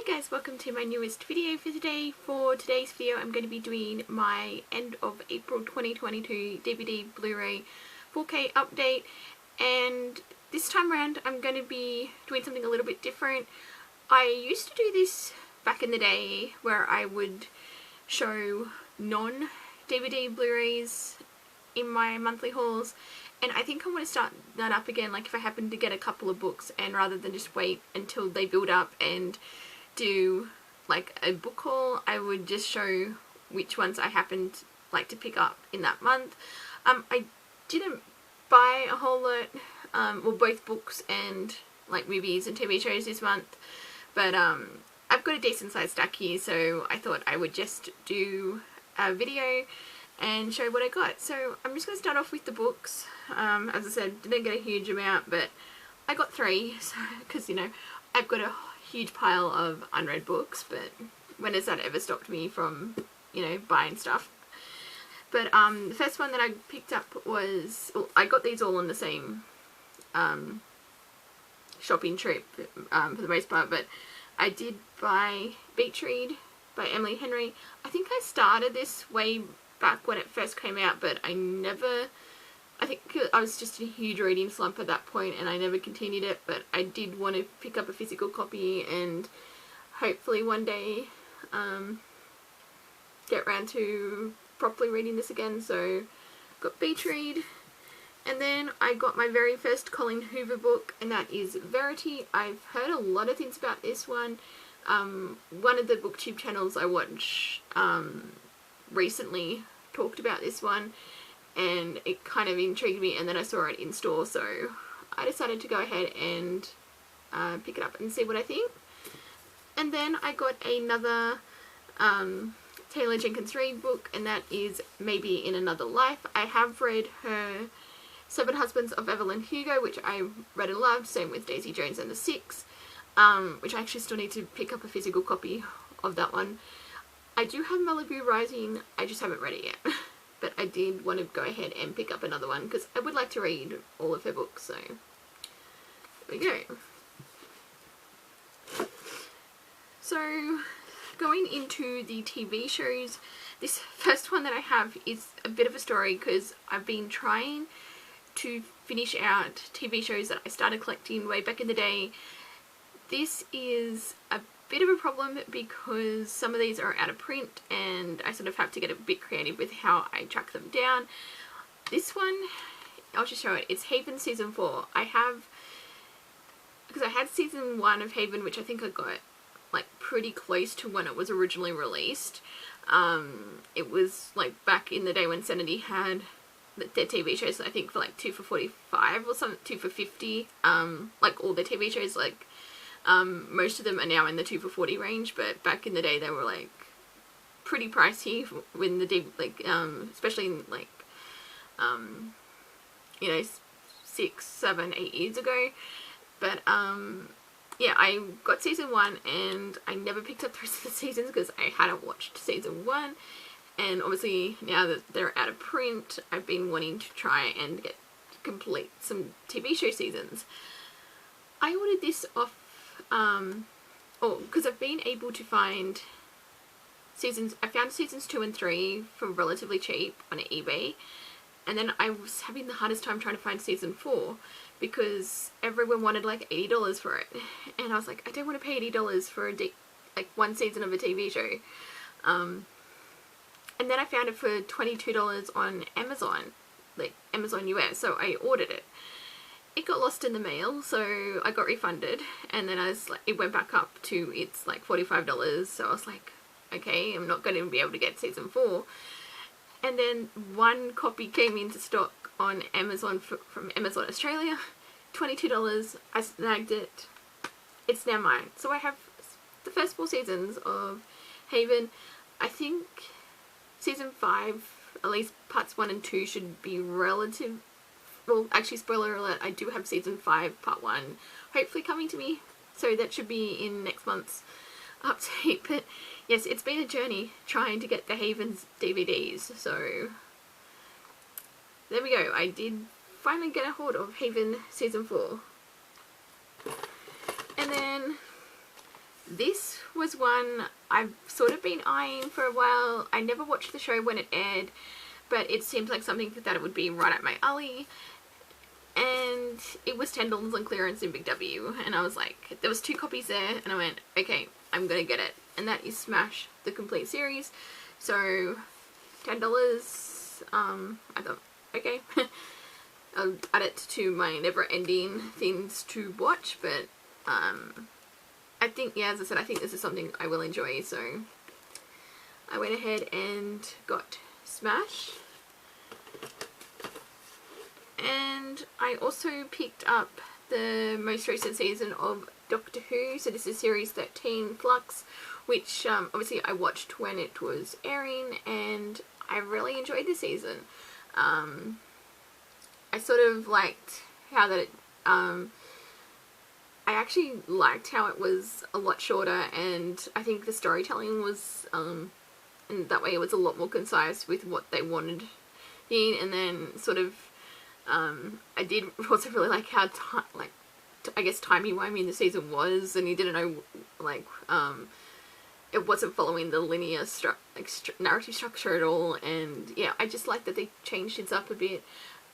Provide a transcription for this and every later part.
guys, welcome to my newest video for today. For today's video I'm going to be doing my end of April 2022 DVD Blu-ray 4K update, and this time around I'm going to be doing something a little bit different. I used to do this back in the day where I would show non-DVD Blu-rays in my monthly hauls, and I think I want to start that up again, like if I happen to get a couple of books, and rather than just wait until they build up and do like a book haul, I would just show which ones I happened like to pick up in that month. I didn't buy a whole lot, well, both books and like movies and TV shows this month, but I've got a decent sized stack here, so I thought I would just do a video and show what I got. So I'm just going to start off with the books. As I said, didn't get a huge amount, but I got 3, so, because, you know, I've got a huge pile of unread books, but when has that ever stopped me from, you know, buying stuff? But the first one that I picked up was, well, I got these all on the same shopping trip for the most part, but I did buy Beach Read by Emily Henry. I think I started this way back when it first came out, but I think I was just in a huge reading slump at that point and I never continued it, but I did want to pick up a physical copy and hopefully one day get around to properly reading this again. So got Beach Read, and then I got my very first Colleen Hoover book, and that is Verity. I've heard a lot of things about this one. One of the booktube channels I watch recently talked about this one, and it kind of intrigued me, and then I saw it in store, so I decided to go ahead and pick it up and see what I think. And then I got another Taylor Jenkins Reid book, and that is Maybe in Another Life. I have read her Seven Husbands of Evelyn Hugo, which I read and loved, same with Daisy Jones and the Six, which I actually still need to pick up a physical copy of that one. I do have Malibu Rising, I just haven't read it yet. But I did want to go ahead and pick up another one because I would like to read all of her books, so there we go. So going into the TV shows, this first one that I have is a bit of a story because I've been trying to finish out TV shows that I started collecting way back in the day. This is a bit of a problem because some of these are out of print and I sort of have to get a bit creative with how I track them down. This one, I'll just show it. It's Haven Season 4. Because I had Season 1 of Haven, which I think I got like pretty close to when it was originally released. It was like back in the day when Sanity had their TV shows, I think for like 2 for $45 or something, 2 for $50. Like all their TV shows, like most of them are now in the 2 for $40 range, but back in the day they were like pretty pricey when the especially in like you know, 6, 7, 8 years ago. But yeah, I got Season 1 and I never picked up the rest of the seasons because I hadn't watched Season 1, and obviously now that they're out of print I've been wanting to try and complete some TV show seasons. I ordered this off because I've been able to find I found seasons 2 and 3 for relatively cheap on eBay, and then I was having the hardest time trying to find Season 4 because everyone wanted like $80 for it, and I was like, I don't want to pay $80 for like one season of a TV show. And then I found it for $22 on Amazon, like Amazon US, so I ordered it. It got lost in the mail, so I got refunded, and then it went back up to its like $45, so I was like, okay, I'm not going to be able to get Season 4. And then one copy came into stock on Amazon from Amazon Australia, $22, I snagged it, it's now mine. So I have the first 4 seasons of Haven. I think Season 5, at least parts 1 and 2 should be relative. Well, actually, spoiler alert, I do have Season 5 Part 1 hopefully coming to me, so that should be in next month's update. But yes, it's been a journey trying to get the Haven's DVDs, so there we go. I did finally get a hold of Haven Season 4. And then this was one I've sort of been eyeing for a while. I never watched the show when it aired, but it seems like something that would be right up my alley. And it was $10 on clearance in Big W, and I was like, there was 2 copies there, and I went, okay, I'm gonna get it. And that is Smash, the complete series. So $10, I thought, okay. I'll add it to my never-ending things to watch, but I think, yeah, as I said, I think this is something I will enjoy, so I went ahead and got Smash. And I also picked up the most recent season of Doctor Who, so this is series 13, Flux, which obviously I watched when it was airing, and I really enjoyed the season. I sort of liked how that it, I actually liked how it was a lot shorter, and I think the storytelling was, and that way it was a lot more concise with what they wanted in, and then sort of, I did also really like how, I guess timey-wimey the season was, and you didn't know, like, it wasn't following the linear narrative structure at all, and yeah, I just like that they changed things up a bit.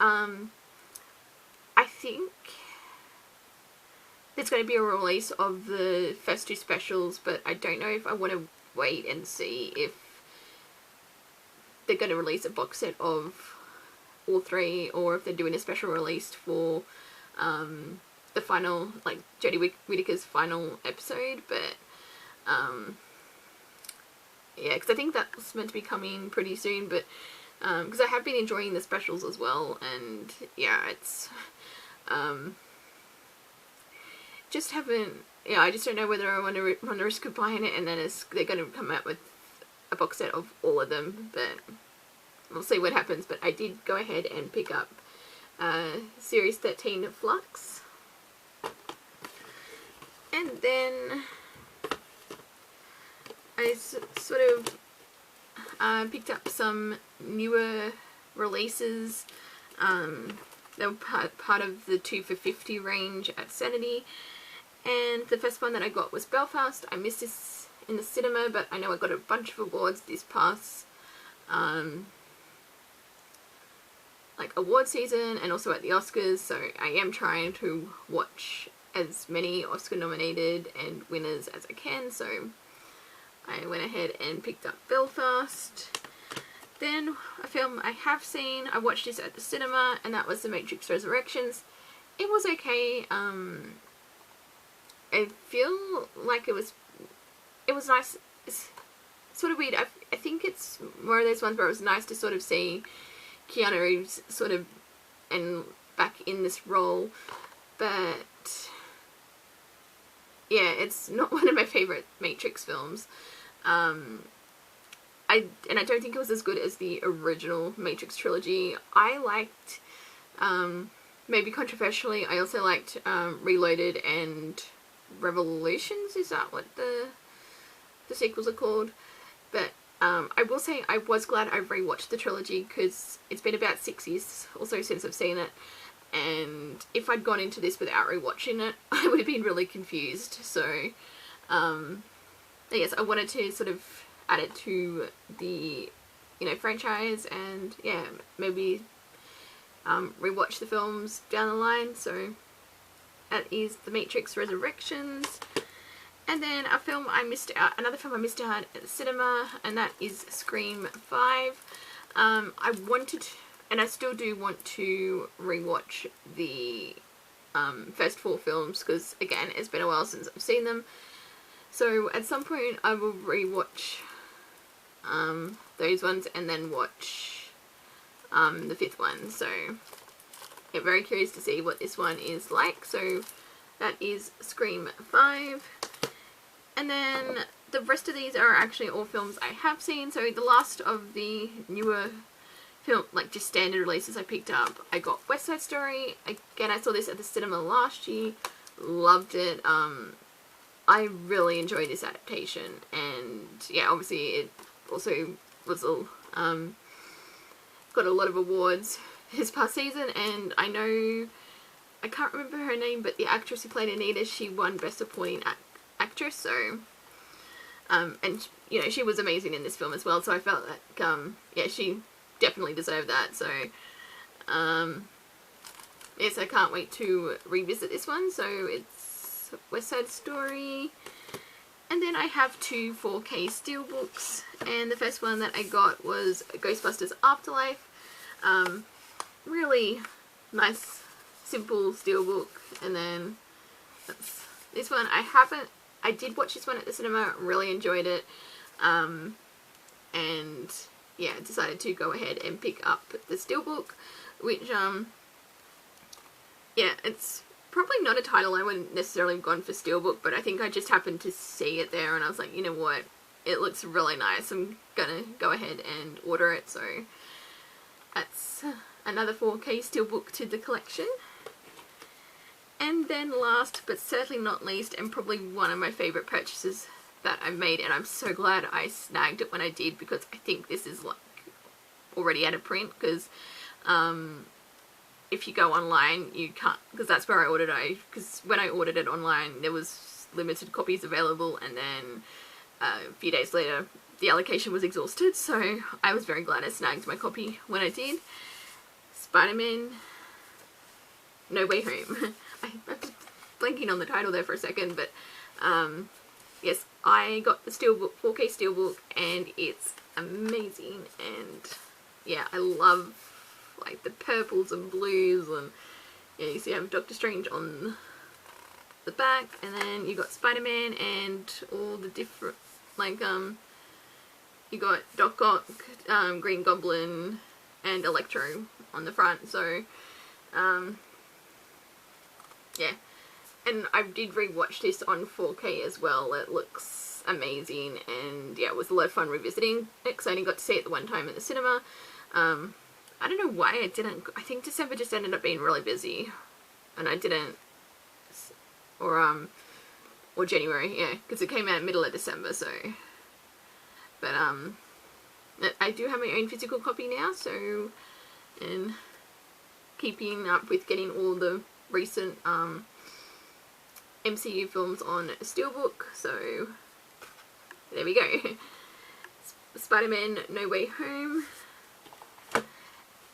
I think there's going to be a release of the first 2 specials, but I don't know if I want to wait and see if they're going to release a box set of all 3, or if they're doing a special release for the final, like, Jodie Whittaker's final episode, but yeah, because I think that's meant to be coming pretty soon, but because I have been enjoying the specials as well, and yeah, it's just haven't, yeah, I just don't know whether I want to run the risk of buying it, and then they're going to come out with a box set of all of them, but we'll see what happens. But I did go ahead and pick up series 13 Flux, and then I sort of picked up some newer releases. They were part of the 2 for $50 range at Sanity, and the first one that I got was Belfast. I missed this in the cinema, but I know I got a bunch of awards this past like award season, and also at the Oscars, so I am trying to watch as many Oscar nominated and winners as I can, so I went ahead and picked up Belfast. Then a film I have seen, I watched this at the cinema, and that was The Matrix Resurrections. It was okay. I feel like it was nice. It's sort of weird. I think it's one of those ones where it was nice to sort of see Keanu Reeves sort of back in this role, but yeah, it's not one of my favourite Matrix films. I don't think it was as good as the original Matrix trilogy. I liked, maybe controversially, I also liked Reloaded and Revolutions. Is that what the sequels are called? But I will say I was glad I rewatched the trilogy, because it's been about 6 years or so since I've seen it, and if I'd gone into this without rewatching it, I would have been really confused. So yes, I wanted to sort of add it to the, you know, franchise, and yeah, maybe rewatch the films down the line. So that is The Matrix Resurrections. And then another film I missed out at the cinema, and that is Scream 5. I wanted, and I still do want to rewatch the first 4 films, because again, it's been a while since I've seen them. So at some point I will rewatch those ones, and then watch the 5th one. So yeah, very curious to see what this one is like. So that is Scream 5. And then the rest of these are actually all films I have seen. So the last of the newer film, like just standard releases I picked up, I got West Side Story. Again, I saw this at the cinema last year. Loved it. I really enjoyed this adaptation, and yeah, obviously it also was got a lot of awards this past season, and I know, I can't remember her name, but the actress who played Anita, she won Best Supporting Actress, so and you know, she was amazing in this film as well, so I felt like yeah, she definitely deserved that. So yes, I can't wait to revisit this one. So it's West Side Story, and then I have two 4K steelbooks, and the first one that I got was Ghostbusters Afterlife. Really nice, simple steelbook, and then this one I did watch this one at the cinema, really enjoyed it, and yeah, decided to go ahead and pick up the steelbook, which yeah, it's probably not a title I wouldn't necessarily have gone for steelbook, but I think I just happened to see it there and I was like, you know what, it looks really nice, I'm gonna go ahead and order it. So that's another 4K steelbook to the collection. And then last but certainly not least, and probably one of my favourite purchases that I made, and I'm so glad I snagged it when I did, because I think this is like already out of print, because if you go online you can't, because that's where I ordered it, because when I ordered it online there was limited copies available, and then a few days later the allocation was exhausted, so I was very glad I snagged my copy when I did. SpiderMan No Way Home. I'm just blanking on the title there for a second, but yes, I got the steelbook, 4K steelbook, and it's amazing. And yeah, I love like the purples and blues, and yeah, you see I have Doctor Strange on the back, and then you got Spider-Man and all the different, like you got Doc Ock, Green Goblin, and Electro on the front. So yeah, and I did rewatch this on 4K as well. It looks amazing, and yeah, it was a lot of fun revisiting it, because I only got to see it the one time at the cinema. I don't know why I didn't, I think December just ended up being really busy, and I didn't, or January, yeah, because it came out middle of December, so, but I do have my own physical copy now, so, and keeping up with getting all the recent MCU films on steelbook, so there we go. Spider-Man No Way Home.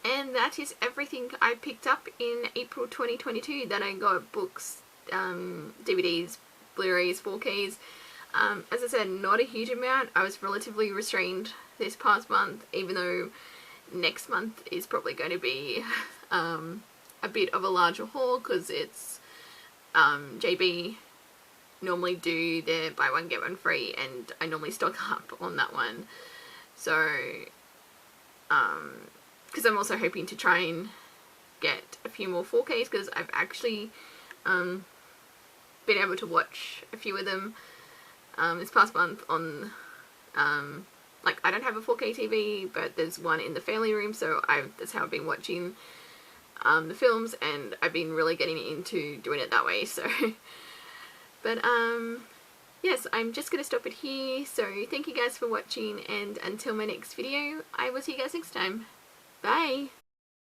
And that is everything I picked up in April 2022 that I got: books, DVDs, Blu-rays, 4Ks. As I said, not a huge amount. I was relatively restrained this past month, even though next month is probably going to be a bit of a larger haul, because it's JB normally do their buy one get one free, and I normally stock up on that one. So because I'm also hoping to try and get a few more 4Ks, because I've actually been able to watch a few of them this past month on like, I don't have a 4K TV, but there's one in the family room, so that's how I've been watching the films, and I've been really getting into doing it that way. So but yes, I'm just gonna stop it here. So thank you guys for watching, and until my next video, I will see you guys next time. Bye!